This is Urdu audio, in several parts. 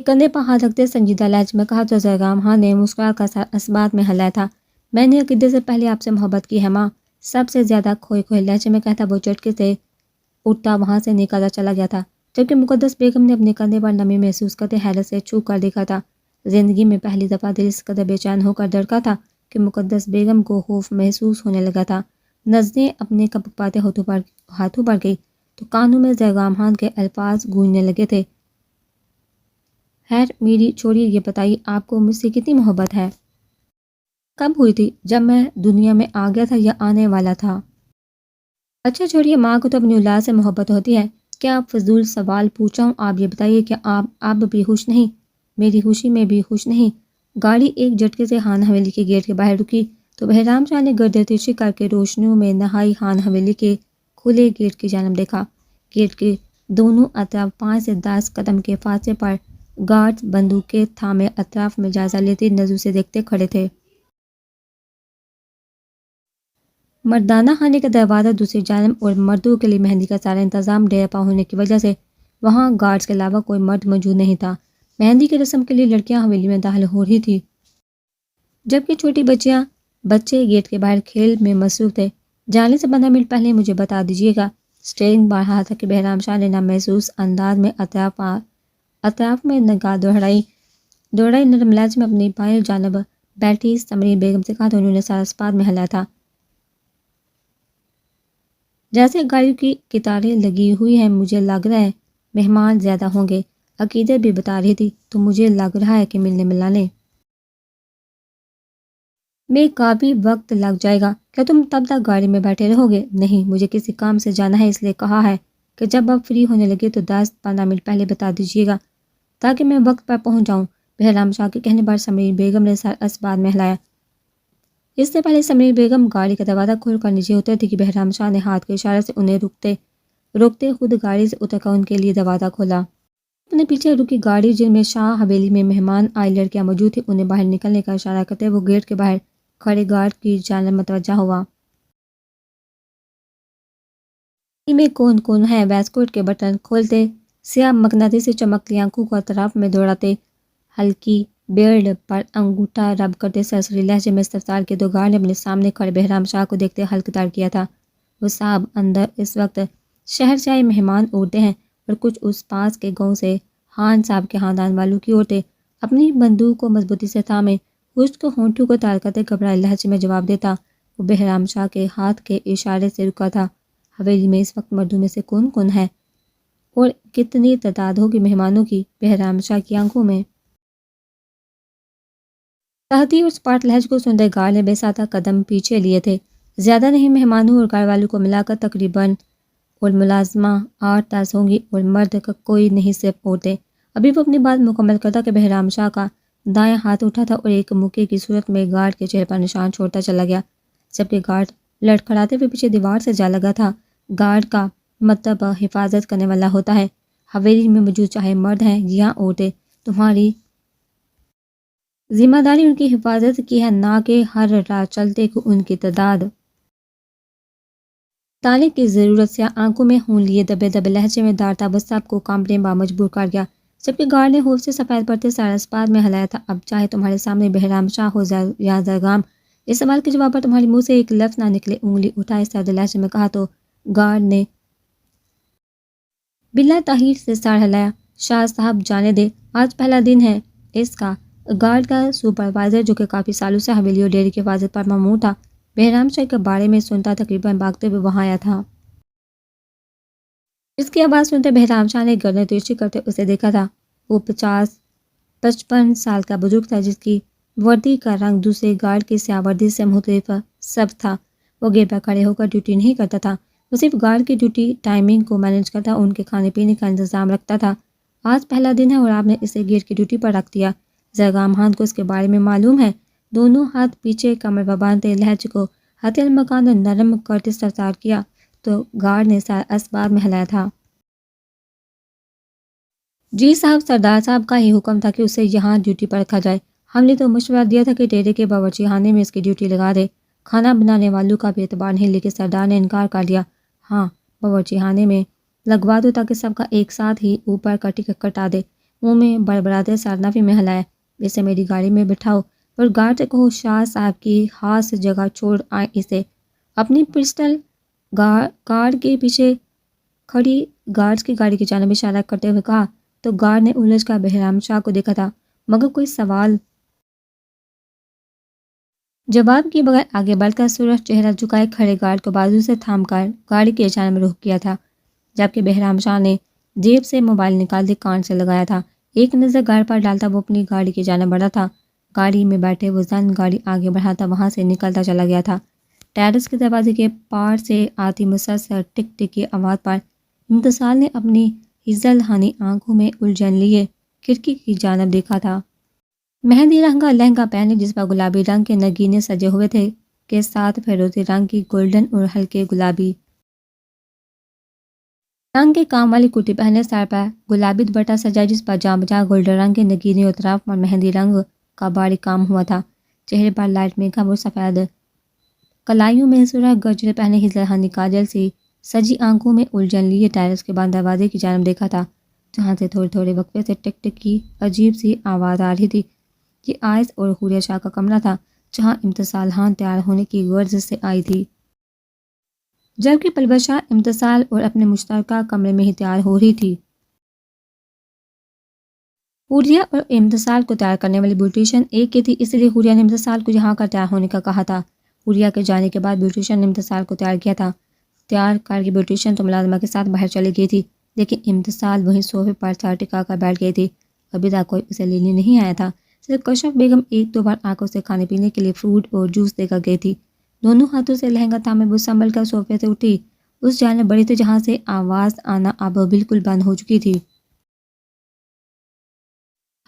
کندھے پر ہاتھ رکھتے سنجیدہ لہجے میں کہا تو زیغام خان نے مسکرا کر سر اسبات میں ہلایا تھا۔ میں نے عقیدے سے پہلے آپ سے محبت کی ہے ماں، سب سے زیادہ کھوئے کھوئے لہجے میں کہتا وہ چٹکے سے اٹھتا وہاں سے نکلتا چلا گیا تھا، جبکہ مقدس بیگم نے اپنے کندھے پر نمی محسوس کرتے حیرت سے چھو کر دیکھا تھا۔ زندگی میں پہلی دفعہ دل اس قدر بے چین ہو کر دھڑکا تھا کہ مقدس بیگم کو خوف محسوس ہونے لگا تھا۔ نظریں اپنے کپکپاتے ہاتھوں پر گئی تو کانوں میں زیغام خان کے الفاظ گونجنے لگے تھے۔ خیر میری چھوڑیے، یہ بتائیے آپ کو مجھ سے کتنی محبت ہے؟ کب ہوئی تھی؟ جب میں دنیا میں آ گیا تھا یا آنے والا تھا؟ اچھا چھوڑیے، ماں کو تو اپنی اولاد سے محبت ہوتی ہے۔ کیا آپ فضول سوال پوچھا ہوں؟ آپ یہ بتائیے کہ آپ اب بھی خوش نہیں؟ میری خوشی میں بھی خوش نہیں؟ گاڑی ایک جھٹکے سے خان حویلی کے گیٹ کے باہر رکی تو بہرام شاہ نے گردے ترچھی کر کے روشنیوں میں نہائی خان حویلی کے کھلے گیٹ کی جانب دیکھا۔ گیٹ کے دونوں اطراف 5 سے 10 قدم کے فاصلے پر گارڈز بندوقیں تھامے اطراف میں جائزہ لیتے نظروں سے دیکھتے کھڑے تھے۔ مردانہ خانے کا دروازہ دوسری جانب اور مردوں کے لیے مہندی کا سارا انتظام ڈیرہ پا ہونے کی وجہ سے وہاں گارڈز کے علاوہ کوئی مرد موجود نہیں تھا۔ مہندی کی رسم کے لیے لڑکیاں حویلی میں داخل ہو رہی تھی، جبکہ چھوٹی بچے گیٹ کے باہر کھیل میں مصروف تھے۔ جانے سے 15 منٹ پہلے مجھے بتا دیجیے گا۔ اسٹیئرنگ بار ہاتھ رکھے بہرام شاہ نے نامحسوس انداز میں اطراف میں نگاہ دوہرائی نرم لہجے میں اپنی بائیں جانب بیٹھی سمرین بیگم سے کہا تو انہوں نے سر اسپات میں ہلایا تھا۔ جیسے گاڑیوں کی قطاریں لگی ہوئی ہیں، مجھے لگ رہا ہے مہمان زیادہ ہوں گے۔ عقیدت بھی بتا رہی تھی تو مجھے لگ رہا ہے کہ ملنے ملانے میں کافی وقت لگ جائے گا۔ کیا تم تب تک گاڑی میں بیٹھے رہو گے؟ نہیں، مجھے کسی کام سے جانا ہے، اس لیے کہا ہے کہ جب آپ فری ہونے لگے تو 10-15 منٹ پہلے بتا دیجیے گا تاکہ میں وقت پر پہنچ جاؤں۔ بہرام شاہ کے کہنے پر سمرین بیگم نے سر اسبات میں ہلایا۔ اس سے پہلے سمرین بیگم گاڑی کا دروازہ کھول کر نیچے اترتی کہ بہرام شاہ نے ہاتھ کے اشارے سے انہیں روکتے خود گاڑی سے اتر کر ان کے لیے دروازہ کھولا۔ اپنے پیچھے رکی گاڑی جن میں شاہ حویلی میں مہمان آئی لڑکیاں موجود تھیں انہیں باہر نکلنے کا اشارہ کرتے وہ گیٹ کے باہر کھڑے گارڈ کی جانب متوجہ ہوا۔ میں کون کون ہے؟ ویسکوٹ کے بٹن کھولتے سیاہ مقناطیسی چمکتی آنکھوں کو اطراف میں دوڑاتے ہلکی بیئرڈ پر انگوٹھا رب کرتے سرسری لہجے میں استفسار کے 2 گارڈ نے اپنے سامنے کھڑے بہرام شاہ کو دیکھتے ہلکدار کیا تھا۔ وہ صاحب اندر اس وقت شہنشاہی مہمان عورتیں ہیں اور کچھ اس پاس کے گاؤں سے خان صاحب کے خاندان والوں کی عورتیں۔ اپنی بندوق کو مضبوطی سے تھامے خشک ہونٹوں کو تار کرتے گھبرائے لہجے میں جواب دیتا وہ بہرام شاہ کے ہاتھ کے اشارے سے رکا تھا۔ حویلی میں اس وقت مردوں میں سے کون کون ہے اور کتنی تعداد ہوگی مہمانوں کی؟ بہرام شاہ کی آنکھوں میں تحتی اور سپاٹ لہجے کو سنتے گارڈ نے بے ساتھ قدم پیچھے لیے تھے۔ زیادہ نہیں، مہمانوں اور گھر والوں کو ملا کر تقریباً اور ملازمہ 8-10 ہوں گی اور مرد کا کوئی نہیں، صرف عورتیں۔ ابھی وہ اپنی بات مکمل کرتا کہ بہرام شاہ کا دائیں ہاتھ اٹھا تھا اور ایک مکے کی صورت میں گارڈ کے چہرے پر نشان چھوڑتا چلا گیا، جبکہ گارڈ لڑکھڑاتے ہوئے پیچھے دیوار سے جا لگا تھا۔ گارڈ کا مطلب حفاظت کرنے والا ہوتا ہے۔ حویلی میں موجود چاہے مرد ہیں یا عورتیں، تمہاری ذمہ داری ان کی حفاظت کی ہے، نہ کہ ہر راہ چلتے کو ان کی تعداد۔ تانے کی ضرورت سے آنکھوں میں خون لیے دبے دبے لہجے میں دارتا وہ سب کو کانپنے با مجبور کر گیا، جبکہ گارڈ نے خوف سے سفید پڑتے سارا اسپات میں ہلایا تھا۔ اب چاہے تمہارے سامنے بہرام شاہ ہو یا زیغام، اس سوال کے جواب پر تمہارے منہ سے ایک لفظ نہ نکلے۔ انگلی اٹھائے سرد لہجے میں کہا تو گارڈ نے بلا تاخیر سے سر ہلایا۔ شاہ صاحب جانے دے، آج پہلا دن ہے اس کا۔ گارڈ کا سپروائزر جو کہ کافی سالوں سے حویلی اور ڈیرے کی حفاظت پر مامور تھا، بہرام شاہ کے بارے میں سنتا تقریباً بھاگتے ہوئے وہاں آیا تھا۔ اس کی آواز سنتے بہرام شاہ نے گردن ترچھی کرتے اسے دیکھا تھا۔ وہ 50-55 سال کا بزرگ تھا جس کی وردی کا رنگ دوسرے گارڈ کی سیاہ وردی سے مختلف سبز تھا۔ وہ گیٹ پر کھڑے ہو کر ڈیوٹی نہیں کرتا تھا، وہ صرف گارڈ کی ڈیوٹی ٹائمنگ کو مینیج کرتا اور ان کے کھانے پینے کا انتظام رکھتا تھا۔ آج پہلا دن ہے اور آپ نے اسے گیٹ کی ڈیوٹی پر رکھ دیا۔ زیغام خان کو اس کے بارے میں معلوم ہے؟ دونوں ہاتھ پیچھے کمر پر باندھتے لہجے کو حتی المکان نرم کرتے استفسار کیا تو گارڈ نے سر اسبات میں ہلایا تھا۔ جی صاحب، سردار صاحب کا ہی حکم تھا کہ اسے یہاں ڈیوٹی پر رکھا جائے۔ ہم نے تو مشورہ دیا تھا کہ ڈیرے کے باورچی خانے میں اس کی ڈیوٹی لگا دے۔ کھانا بنانے والوں کا بھی اعتبار نہیں، لیکن سردار نے انکار کر دیا۔ ہاں، باورچی خانے میں لگوا دو تاکہ سب کا ایک ساتھ ہی اوپر کا ٹکٹ کٹا دے۔ منہ میں بڑبڑاتے سارنافی میں ہلائے، اسے میری گاڑی میں بٹھاؤ اور گارڈ سے کہو شاہ صاحب کی خاص جگہ چھوڑ آئیں اسے۔ اپنی پسٹل گارڈ کے پیچھے کھڑی گارڈز کی گاڑی کی جانب اشارہ کرتے ہوئے کہا تو گارڈ نے الجھ کر بہرام شاہ کو دیکھا تھا، مگر کوئی سوال جواب کے بغیر آگے بڑھ کر سرخ چہرہ جھکائے کھڑے گارڈ کو بازو سے تھام کر گاڑی کی جانب رخ کیا تھا، جبکہ بہرام شاہ نے جیب سے موبائل نکال کے کان سے لگایا تھا۔ ایک نظر گارڈ پر ڈالتا وہ اپنی گاڑی کی جانب بڑھا تھا۔ گاڑی میں بیٹھے وہ زن گاڑی آگے بڑھاتا وہاں سے نکلتا چلا گیا تھا۔ ٹیرس کے دروازے کے پار سے آتی مسلسل ٹک ٹک کی آواز پر امتصال نے اپنی ہزلہانی آنکھوں میں الجھن لیے کھڑکی کی جانب دیکھا تھا۔ مہندی رنگ کا لہنگا پہنے جس پر گلابی رنگ کے نگینے سجے ہوئے تھے کے ساتھ فیروزی رنگ کی گولڈن اور ہلکے گلابی رنگ کے کام والی کرتی پہنے، سر پر گلابی دوپٹہ سجا جس پر جاں بجا گولڈن رنگ کے نگینے اور اطراف پر مہندی رنگ کا باریک کام ہوا تھا۔ چہرے پر لائٹ میک اپ اور سفید کلائیوں میں سرخ گجرے پہنے ہزلہانی کاجل سی سجی آنکھوں میں الجھن لیے ٹیرس کے بعد دروازے کی جانب دیکھا تھا، جہاں سے تھوڑے تھوڑے وقفے سے ٹک ٹک کی عجیب سی آواز آ رہی تھی۔ یہ آئس اور حوریہ شاہ کا کمرہ تھا، جہاں امتصال خان تیار ہونے کی غرض سے آئی تھی، جبکہ پلوز شاہ امتصال اور اپنے مشترکہ کمرے میں ہی تیار ہو رہی تھی۔ حوریہ اور امتصال کو تیار کرنے والی بیوٹیشین ایک کی تھی، اس لیے حوریہ نے امتصال کو یہاں کا تیار ہونے کا کہا تھا۔ حوریہ کے جانے کے بعد بیوٹیشین نے امتصال کو تیار کیا تھا۔ تیار کر کے بیوٹیشین تو ملازمہ کے ساتھ باہر چلی گئی تھی، لیکن امتصال وہیں صوفے پر سر ٹکا کر بیٹھ گئی تھی۔ ابھی تک کوئی اسے لینے نہیں آیا تھا، صرف کشف بیگم ایک دو بار آ کر اسے کھانے پینے کے لیے فروٹ اور جوس دے کر گئی تھی۔ دونوں ہاتھوں سے لہنگا تھامے وہ سنبھل کر صوفے سے اٹھی، اس جانب بڑھی تھی جہاں سے آواز آنا اب بالکل بند ہو چکی تھی۔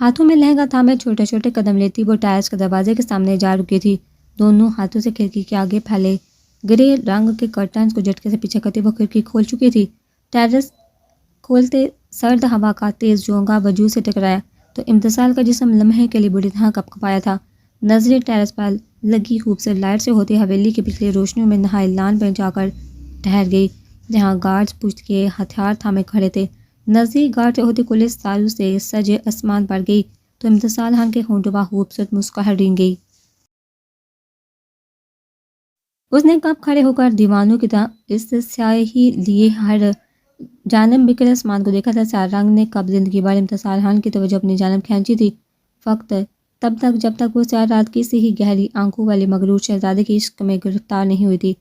ہاتھوں میں لہنگا تھامے چھوٹے چھوٹے قدم لیتی وہ ٹائرس کے دروازے کے سامنے جا رکی تھی۔ دونوں ہاتھوں سے کھڑکی کے آگے پھیلے گرے رنگ کے کرٹنز کو جھٹکے سے پیچھے کرتی وہ کھڑکی کھول چکی تھی۔ ٹیرس کھولتے سرد ہوا کا تیز جھونکا وجود سے ٹکرایا تو امتصال کا جسم لمحے کے لیے بری طرح کپکپایا تھا۔ نظریں ٹیرس پر لگی خوبصورت لائٹ سے ہوتی حویلی کی پچھلی روشنیوں میں نہائی لان پر جا کر ٹھہر گئی، جہاں گارڈز پشت کے ہتھیار تھامے کھڑے تھے۔ نزدیک گارڈ سے ہوتی کھلے ستاروں سے سجے آسمان پر گئی تو امتصال خان کے ہونٹوں پر خوبصورت مسکراہٹ رنگ گئی۔ اس نے کب کھڑے ہو کر دیوانوں کی طرح اس سیاہی لیے ہر جانب بکھرے آسمان کو دیکھا تھا۔ سیاہ رنگ نے کب زندگی بھر امتصال خان کی توجہ اپنی جانب کھینچی تھی، فقط تب تک جب تک وہ سیاہ رات کی سی ہی گہری آنکھوں والی مغرور شہزادے کے عشق میں گرفتار نہیں ہوئی تھی۔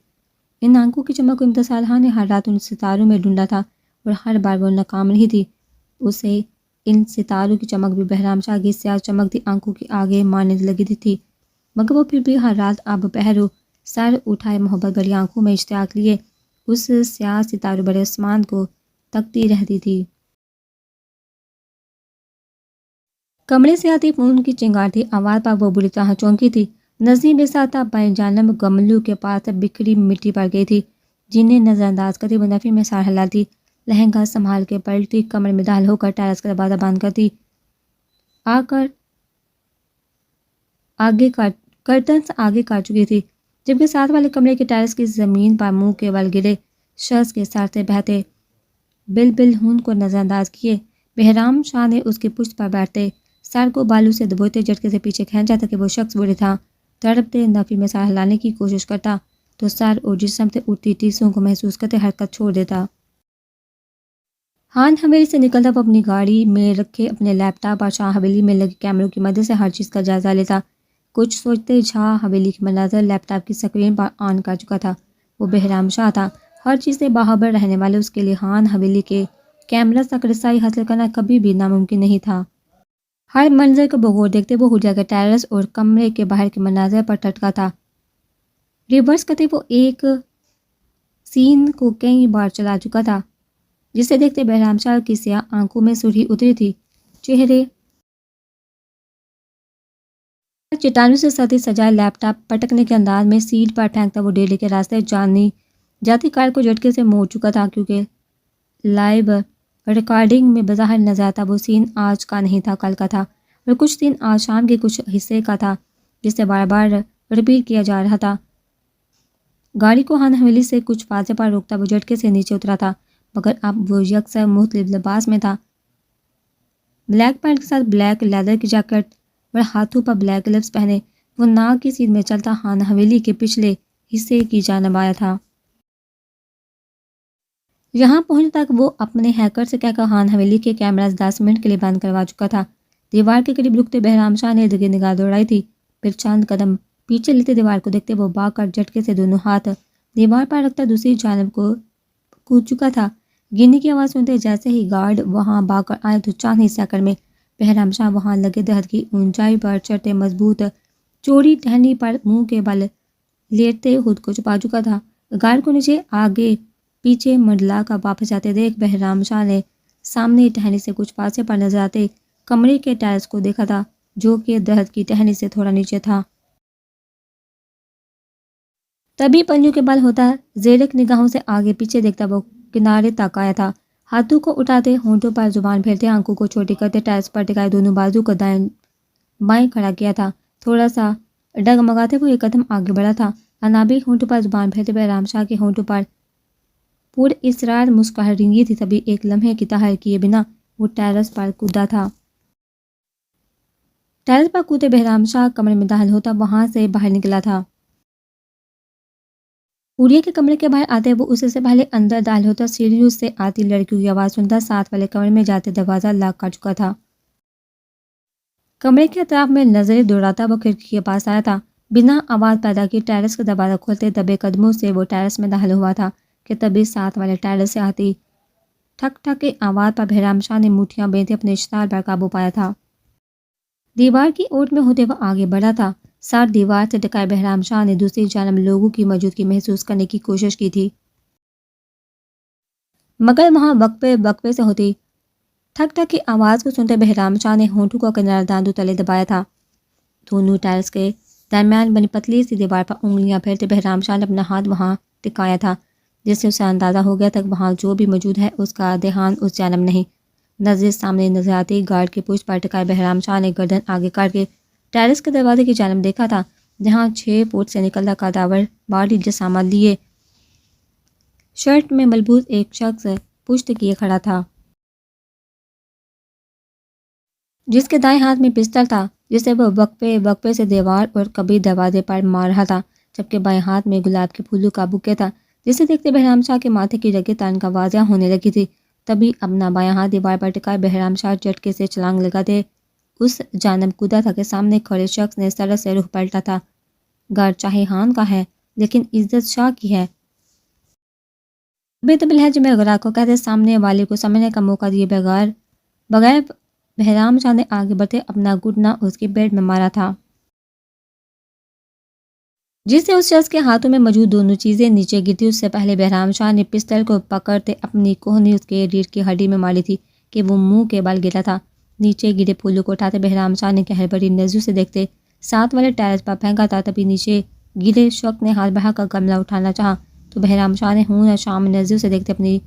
ان آنکھوں کی چمک کو امتصال خان نے ہر رات ان ستاروں میں ڈھونڈا تھا اور ہر بار وہ ناکام رہی تھی۔ اسے ان ستاروں کی چمک بھی بہرام شاہ کی سیاہ چمکتی آنکھوں کی آگے مانند لگی تھی، مگر وہ پھر بھی ہر رات اب پہرو سر اٹھائے محبت بھری آنکھوں میں اشتیاق لیے اس سیاہ ستاروں بڑے آسمان کو تکتی رہتی تھی۔ کمرے سے آتی فون کی چنگاڑتی آواز پر وہ بری طرح چونکی تھی۔ نظریں بے ساتھ بائیں جانب گملوں کے پاس بکھری مٹی پڑ گئی تھی، جنہیں نظر انداز کرتی وہ نفی میں سار ہلاتی، لہنگا سنبھال کے پلٹتی، کمرے میں داخل ہو کر ٹیرس کا دروازہ بند کرتی، کرٹنز آگے کاٹ چکی تھی، جبکہ ساتھ والے کمرے کے ٹیرس کی زمین پر منہ کے بل گرے شخص کے سر سے بہتے بل ہون کو نظر انداز کیے بہرام شاہ نے اس کی پشت پر بیٹھتے سر کو بالوں سے دبوتے جھٹکے سے پیچھے کھینچا تھا کہ وہ شخص بری تھا تڑپتے نفی میں سر ہلانے کی کوشش کرتا تو سر اور جسم سے اٹھتی ٹیسوں کو محسوس کرتے حرکت چھوڑ دیتا۔ خان حویلی سے نکلتا وہ اپنی گاڑی میں رکھے اپنے لیپ ٹاپ اور شاہ حویلی میں لگے کیمروں کی مدد سے ہر چیز کا جائزہ لیتا۔ کچھ سوچتے شاہ حویلی کی مناظر لیپ ٹاپ کی سکرین پر آن کر چکا تھا۔ وہ بہرام شاہ تھا، ہر چیز سے باخبر رہنے والے اس کے لیے خان حویلی کے کیمرہ تک رسائی حاصل کرنا کبھی بھی ناممکن نہیں تھا۔ ہر منظر کو بغور دیکھتے وہ حجرہ کے ٹیرس اور کمرے کے باہر کے مناظر پر ٹٹکا تھا۔ ریورس کرتے وہ ایک سین کو کئی بار چلا چکا تھا، جسے دیکھتے بہرام شاہ کی سیاہ آنکھوں میں سرخی اتری تھی، چہرے چٹانوں سے سطح سجائے لیپ ٹاپ پٹکنے کے انداز میں سیٹ پر پھینکتا وہ ڈیلی کے راستے جاتی کار کو جھٹکے سے موڑ چکا تھا، کیونکہ لائیو ریکارڈنگ میں بظاہر نظر آتا وہ سین آج کا نہیں تھا، کل کا تھا، اور کچھ سین آج شام کے کچھ حصے کا تھا جسے بار بار ریپیٹ کیا جا رہا تھا۔ گاڑی کو خان حویلی سے کچھ فاصلے پر روکتا وہ جھٹکے سے نیچے اترا تھا، مگر اب وہ یکسر مختلف لباس میں تھا۔ بلیک پینٹ کے ساتھ بلیک لیدر کی جیکٹ اور ہاتھوں پر بلیک گلوز پہنے وہ ناک کی سیدھ میں چلتا خان حویلی کے پچھلے حصے کی جانب آیا تھا۔ یہاں پہنچنے تک وہ اپنے ہیکر سے کہہ کر خان حویلی کے کیمراز 10 منٹ کے لیے بند کروا چکا تھا۔ دیوار کے قریب رکتے بہرام شاہ نے ادھر نگاہ دوڑائی تھی، پھر چند قدم پیچھے لیتے دیوار کو دیکھتے وہ بھاگ کر جھٹکے سے دونوں ہاتھ دیوار پر رکھتا دوسری جانب کو کود چکا تھا۔ گرنے کی آواز سنتے جیسے ہی گارڈ وہاں بھاگ کر آئے تو چاند ہی سیکنڈ میں بہرام شاہ وہاں لگے درخت کی اونچائی پر چڑھتے مضبوط چوڑی ٹہنی پر منہ کے بل لیٹتے خود کو چھپا چکا تھا۔ گارڈ کو نیچے آگے پیچھے منڈلا کا واپس جاتے دیکھ بہرام شاہ نے سامنے ٹہنی سے کچھ فاصلے پر نظر آتے کمرے کے ٹائرس کو دیکھا تھا جو کہ درخت کی ٹہنی سے تھوڑا نیچے تھا۔ تبھی پنجوں کے بل ہوتا زیرک نگاہوں سے آگے پیچھے دیکھتا وہ کنارے تک آیا تھا، ہاتھوں کو اٹھاتے ہونٹوں پر زبان پھیرتے آنکھوں کو چھوٹی کرتے ٹائرس پر ٹکائے دونوں بازو کو دائیں بائیں کھڑا کیا تھا، تھوڑا سا ڈگمگاتے ہوئے ایک قدم آگے بڑھا تھا۔ انابیک ہونٹوں پر زبان پھیرتے بہرام شاہ کے ہونٹوں پر پر اسرار مسکراہٹ رنگی تھی، تبھی ایک لمحے کی تاخیر کیے بنا وہ ٹیرس پر کودا تھا۔ ٹیرس پر کودے بہرام شاہ کمرے میں داخل ہوتا وہاں سے باہر نکلا تھا۔ پوریا کے کمرے کے باہر آتے وہ اس سے پہلے اندر داخل ہوتا، سیڑھیوں سے آتی لڑکیوں کی آواز سنتا، ساتھ والے کمرے میں جاتے دروازہ لاک کر چکا تھا۔ کمرے کے اطراف میں نظریں دوڑاتا وہ کھڑکی کے پاس آیا تھا، بنا آواز پیدا کی ٹیرس کا دروازہ کھولتے دبے قدموں سے وہ ٹیرس میں داخل ہوا تھا کہ تبھی ساتھ والے ٹیرس سے آتی ٹھک ٹھک کے آواز پر بہرام شاہ نے مٹھیاں بیندے اپنے اشتہار پر قابو پایا تھا۔ دیوار کی اوٹ میں ہوتے وہ آگے بڑھا تھا، سر دیوار سے ٹکائے بہرام شاہ نے دوسری جانب لوگوں کی موجودگی محسوس کرنے کی کوشش کی تھی، مگر وہاں وقفے وقفے سے ہوتی ٹھک ٹھک کی آواز کو سنتے بہرام شاہ نے ہونٹوں کا کنارہ داندوں تلے دبایا تھا۔ دونوں ٹائرس کے درمیان بنی پتلی سی دیوار پر انگلیاں پھیرتے بہرام شاہ نے اپنا ہاتھ وہاں ٹکایا تھا جس سے اسے اندازہ ہو گیا تک وہاں جو بھی موجود ہے اس کا دھیان اس جانب نہیں۔ نظر سامنے نظر آتی گارڈ کے پشت پر ٹکائے بہرام شاہ نے گردن آگے کر کے ٹیرس کے دروازے کی جانب دیکھا تھا جہاں 6 فٹ سے نکلتا قداور بھاری جسامہ لیے شرٹ میں ملبوس ایک شخص پشت کیے کھڑا تھا، جس کے دائیں ہاتھ میں پستل تھا جسے وہ وقفے وقفے سے دیوار اور کبھی دروازے پر مار رہا تھا، جبکہ بائیں ہاتھ میں گلاب کے پھولوں کا بکے تھا جسے دیکھتے بہرام شاہ کے ماتھے کی رگیں تان کا واضح ہونے لگی تھی۔ تبھی اپنا بایاں ہاتھ دیوار پر ٹکائے بہرام شاہ جھٹکے سے چھلانگ لگاتے اس جانب کودا تھا کہ سامنے کھڑے شخص نے سرعت سے رخ پلٹا تھا۔ گھر چاہے خان کا ہے لیکن عزت شاہ کی ہے، بے طبع لہجے میں غرا کو کہتے سامنے والے کو سمجھنے کا موقع دیے بغیر بہرام شاہ نے آگے بڑھتے اپنا گھٹنا اس کے بیڈ میں مارا تھا، جس سے اس شخص کے ہاتھوں میں موجود دونوں چیزیں نیچے گرتی۔ اس سے پہلے بہرام شاہ نے پستل کو پکڑتے اپنی کوہنی اس کے ریڑھ کی ہڈی میں ماری تھی کہ وہ منہ کے بل گرا تھا۔ نیچے گرے پھولوں کو اٹھاتے بہرام شاہ نے گہر بڑی نظروں سے دیکھتے ساتھ والے ٹائرس پر پھینکا تھا، تبھی نیچے گرے شخص نے ہاتھ بڑھا کر گملہ اٹھانا چاہا تو بہرام شاہ نے ہون اور شام نظروں سے دیکھتے اپنی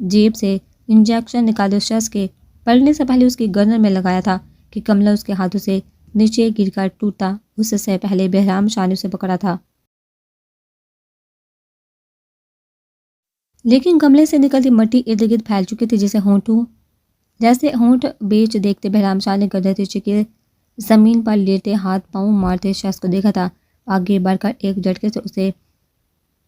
جیب سے انجیکشن نکالے اس شخص کے پلٹنے سے پہلے اس کی گردن میں لگایا تھا کہ گملہ اس کے ہاتھوں سے نیچے گر کر ٹوٹا۔ اس سے پہلے بہرام شاہ نے اسے پکڑا تھا، لیکن گملے سے نکلتی مٹی ارد گرد پھیل چکی تھی جیسے ہونٹ بیچ دیکھتے بہرام شاہ نے گردن نیچے کے زمین پر لیٹے ہاتھ پاؤں مارتے شخص کو دیکھا تھا۔ آگے بڑھ کر ایک جھٹکے سے اسے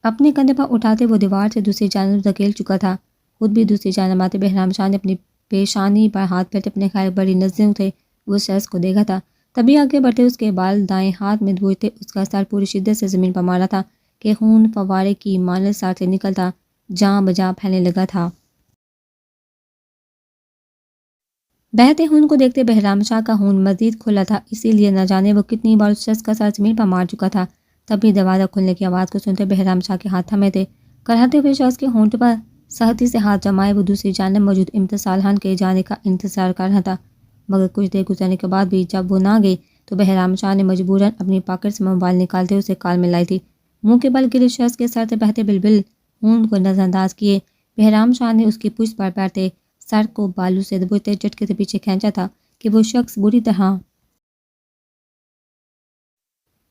اپنے کندھے پر اٹھاتے وہ دیوار سے دوسری جانب دھکیل چکا تھا، خود بھی دوسری جانب آتے بہرام شاہ نے اپنی پیشانی پر ہاتھ پھیرتے اپنے خیر بڑی نظروں سے اس شخص کو دیکھا تھا، تبھی آگے بڑھتے اس کے بال دائیں ہاتھ میں دھوتے اس کا سر پوری شدت سے زمین پر مارا تھا کہ خون فوارے کی مانند سر سے نکلتا جاں بجاں پھیلنے لگا تھا۔ بہتے خون کو دیکھتے بہرام شاہ کا خون مزید کھلا تھا، اسی لیے نہ جانے وہ کتنی بار اس شخص کا سر زمین پر مار چکا تھا۔ تبھی دروازہ کھلنے کی آواز کو سنتے بہرام شاہ کے ہاتھ تھمے تھے، کراہتے ہوئے شخص کے ہونٹ پر سختی سے ہاتھ جمائے وہ دوسری جانب موجود امتصال خان کے جانے کا انتظار کر رہا تھا، مگر کچھ دیر گزرنے کے بعد بھی جب وہ نہ گئی تو بہرام شاہ نے مجبوراً اپنی پاکٹ سے موبائل نکالتے اسے کال میں لائی تھی۔ منہ کے بل گرے شخص کے سر سے بہتے بلبل خون کو نظر انداز کیے بہرام شاہ نے اس کی پشت پر بیٹھتے سر کو بالوں سے دبوچتے جھٹکے سے پیچھے کھینچا تھا کہ وہ شخص بری طرح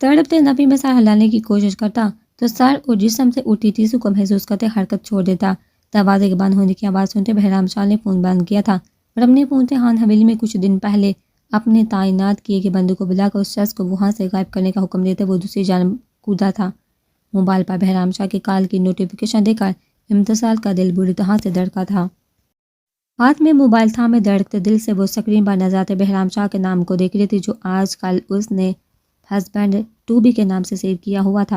تڑپتے نفی میں سر ہلانے کی کوشش کرتا تو سر اور جسم سے اٹھی ٹیسو کو محسوس کرتے حرکت چھوڑ دیتا۔ دروازے کے بند ہونے کی آواز سنتے بہرام شاہ نے فون بند کیا تھا، رمنی پونتے خان حویلی میں کچھ دن پہلے اپنے تعینات کیے گئے بندے کو بلا کر اس شخص کو وہاں سے غائب کرنے کا حکم دیتے وہ دوسری جانب کودا تھا۔ موبائل پر بہرام شاہ کی کال کی نوٹیفیکیشن دے کر امتصال کا دل بری طرح سے دھڑکا تھا۔ ہاتھ میں موبائل تھامے دھڑکتے دل سے وہ اسکرین پر نظر آتے بہرام شاہ کے نام کو دیکھ رہی تھی جو آج کل اس نے ہسبینڈ ٹو بی کے نام سے سیو کیا ہوا تھا۔